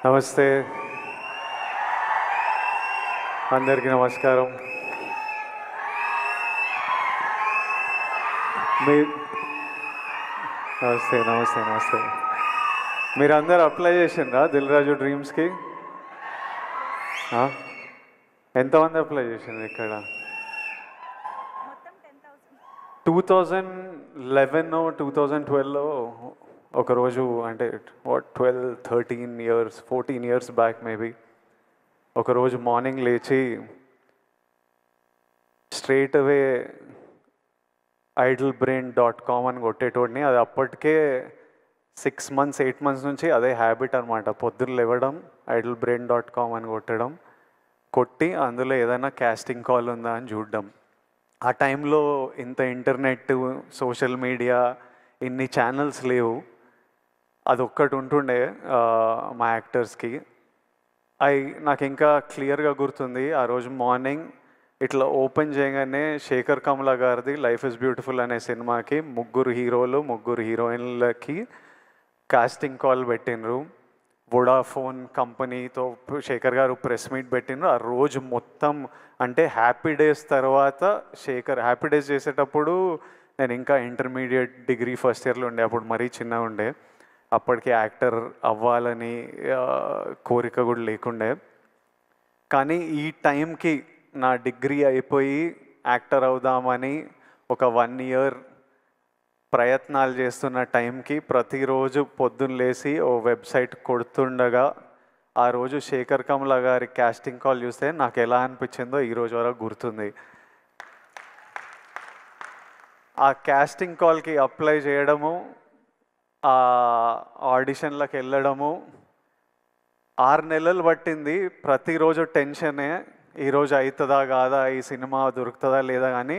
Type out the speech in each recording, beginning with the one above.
నమస్తే, అందరికీ నమస్కారం. మీ నమస్తే నమస్తే నమస్తే. మీరందరూ అప్లై చేసిండ్రా దిల్ రాజు డ్రీమ్స్కి? ఎంతమంది అప్లై చేసిండ్రు ఇక్కడ? 2011 2012లో ఒకరోజు, అంటే 12-13 ఇయర్స్ 14 ఇయర్స్ బ్యాక్ మేబీ, ఒకరోజు మార్నింగ్ లేచి స్ట్రైట్ అవే idlebrain.com అని కొట్టేటోడిని. అది అప్పటికే 6 months 8 months నుంచి అదే హ్యాబిట్ అనమాట. పొద్దున్న లేవడం, idlebrain.com అని కొట్టి అందులో ఏదైనా కాస్టింగ్ కాల్ ఉందా అని చూడడం. ఆ టైంలో ఇంత ఇంటర్నెట్, సోషల్ మీడియా, ఇన్ని ఛానల్స్ లేవు. అది ఒక్కటి ఉంటుండే మా యాక్టర్స్కి. నాకు ఇంకా క్లియర్గా గుర్తుంది. ఆ రోజు మార్నింగ్ ఇట్లా ఓపెన్ చేయగానే శేఖర్ కమల గారిది లైఫ్ ఇస్ బ్యూటిఫుల్ అనే సినిమాకి 3 హీరోలు 3 హీరోయిన్లకి కాస్టింగ్ కాల్ పెట్టినరు. వోడాఫోన్ కంపెనీతో శేఖర్ గారు ప్రెస్ మీట్ పెట్టినరు. ఆ రోజు మొత్తం, అంటే హ్యాపీ డేస్ తర్వాత శేఖర్ హ్యాపీ డేస్ చేసేటప్పుడు నేను ఇంకా ఇంటర్మీడియట్ డిగ్రీ ఫస్ట్ ఇయర్లో ఉండే. అప్పుడు మరీ చిన్నగా ఉండే. అప్పటికి యాక్టర్ అవ్వాలని కోరిక కూడా లేకుండే. కానీ ఈ టైంకి నా డిగ్రీ అయిపోయి యాక్టర్ అవుదామని ఒక 1 year ప్రయత్నాలు చేస్తున్న టైంకి ప్రతిరోజు పొద్దున్న లేసి ఓ వెబ్సైట్ కొడుతుండగా ఆ రోజు శేఖర్ కమల గారి కాస్టింగ్ కాల్ చూస్తే నాకు ఎలా అనిపించిందో ఈరోజు వరకు గుర్తుంది. ఆ కాస్టింగ్ కాల్కి అప్లై చేయడము, ఆ ఆడిషన్లకు వెళ్ళడము 6 నెలలు పట్టింది. ప్రతిరోజు టెన్షనే, ఈరోజు అవుతుందా కాదా, ఈ సినిమా దొరుకుతుందా లేదా. కానీ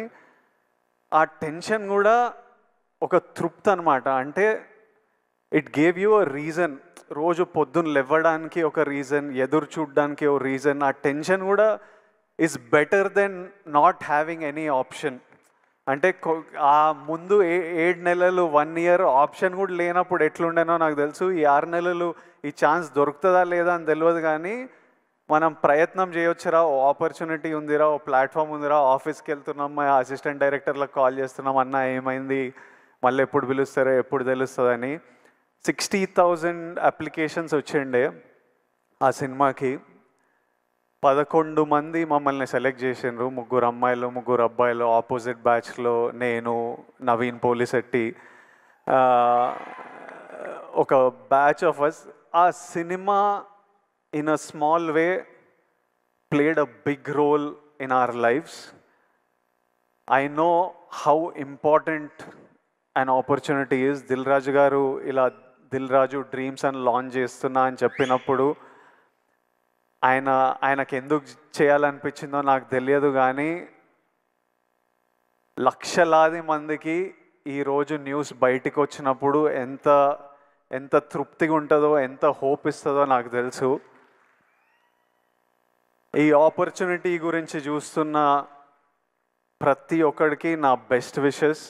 ఆ టెన్షన్ కూడా ఒక తృప్తి అనమాట. అంటే it gave you a reason. రోజు పొద్దున్న లేవడానికి ఒక రీజన్, ఎదురు చూడడానికి ఒక రీజన్. ఆ టెన్షన్ కూడా is better than not having any option. అంటే ఆ ముందు 7 నెలలు 1 year ఆప్షన్ కూడా లేనప్పుడు ఎట్లుండేనో నాకు తెలుసు. ఈ 6 నెలలు ఈ ఛాన్స్ దొరుకుతుందా లేదా అని తెలియదు. కానీ మనం ప్రయత్నం చేయొచ్చురా, ఓ ఆపర్చునిటీ ఉందిరా, ఓ ప్లాట్ఫామ్ ఉందిరా, ఆఫీస్కి వెళ్తున్నాం, మా అసిస్టెంట్ డైరెక్టర్లకు కాల్ చేస్తున్నాం, అన్న ఏమైంది, మళ్ళీ ఎప్పుడు పిలుస్తారో ఎప్పుడు తెలుస్తుందని. 60,000 అప్లికేషన్స్ వచ్చిండే ఆ సినిమాకి. 11 మంది మమ్మల్ని సెలెక్ట్ చేసిండ్రు. 3 అమ్మాయిలు 3 అబ్బాయిలు. ఆపోజిట్ బ్యాచ్లో నేను, నవీన్ పోలిశెట్టి, ఒక బ్యాచ్ ఆఫ్ అస్. ఆ cinema in a small way played a big role in our lives. I know how important an opportunity is. Dil Raju గారు ఇలా దిల్ రాజు డ్రీమ్స్ అని లాంచ్ చేస్తున్నా అని చెప్పినప్పుడు ఆయనకు ఎందుకు చేయాలనిపించిందో నాకు తెలియదు. కానీ లక్షలాది మందికి ఈరోజు న్యూస్ బయటికి వచ్చినప్పుడు ఎంత ఎంత తృప్తిగా ఉంటుందో, ఎంత హోప్ ఇస్తుందో నాకు తెలుసు. ఈ ఆపర్చునిటీ గురించి చూస్తున్న ప్రతి ఒక్కడికి నా బెస్ట్ విషెస్.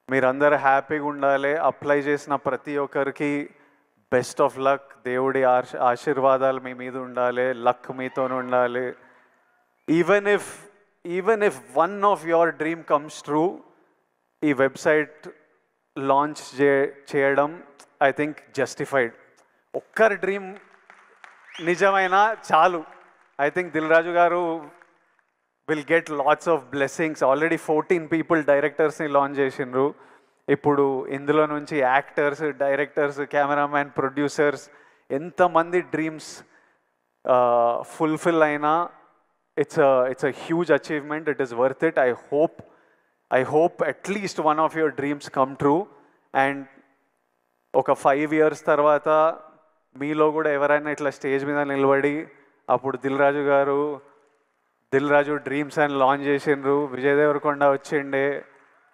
మీరందరూ హ్యాపీగా ఉండాలి. అప్లై చేసిన ప్రతి ఒక్కరికి బెస్ట్ ఆఫ్ లక్. దేవుడి ఆశీర్వాదాలు మీ మీద ఉండాలి, లక్ మీతో ఉండాలి. Even if one of your dream comes true, ఈ వెబ్సైట్ లాంచ్ చేయడం ఐ థింక్ జస్టిఫైడ్. ఒక్కరి డ్రీమ్ నిజమైనా చాలు. ఐ థింక్ దిల్ రాజు గారు will get lots of blessings. Already 14 people డైరెక్టర్స్ని లాంచ్ చేసిండ్రు. ఇప్పుడు ఇందులో నుంచి యాక్టర్స్, డైరెక్టర్స్, కెమెరామ్యాన్, ప్రొడ్యూసర్స్ ఎంతమంది డ్రీమ్స్ ఫుల్ఫిల్ అయినా it's a huge achievement. It is worth it. I hope at least one of your dreams come true. And ఒక 5 years తర్వాత మీలో కూడా ఎవరైనా ఇట్లా స్టేజ్ మీద నిలబడి అప్పుడు దిల్ రాజు డ్రీమ్స్ అని లాంచ్ చేసిండ్రు, విజయ్ దేవరకొండ వచ్చిండే,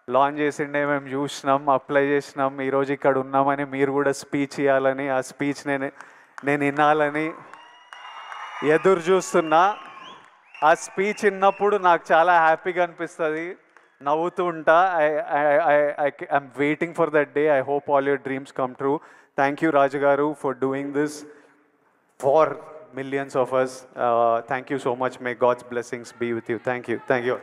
లాంచ్ చేసిండే, మేము చూసినాం, అప్లై చేసినాం, ఈరోజు ఇక్కడ ఉన్నామని మీరు కూడా స్పీచ్ ఇవ్వాలని, ఆ స్పీచ్ నేను వినాలని ఎదురు చూస్తున్నా. ఆ స్పీచ్ విన్నప్పుడు నాకు చాలా హ్యాపీగా అనిపిస్తుంది, నవ్వుతూ ఉంటా. I'm waiting for that day. I hope all your dreams come true. Thank you Raju గారు for doing this. for millions of us. Thank you so much. May God's blessings be with you. Thank you. Thank you.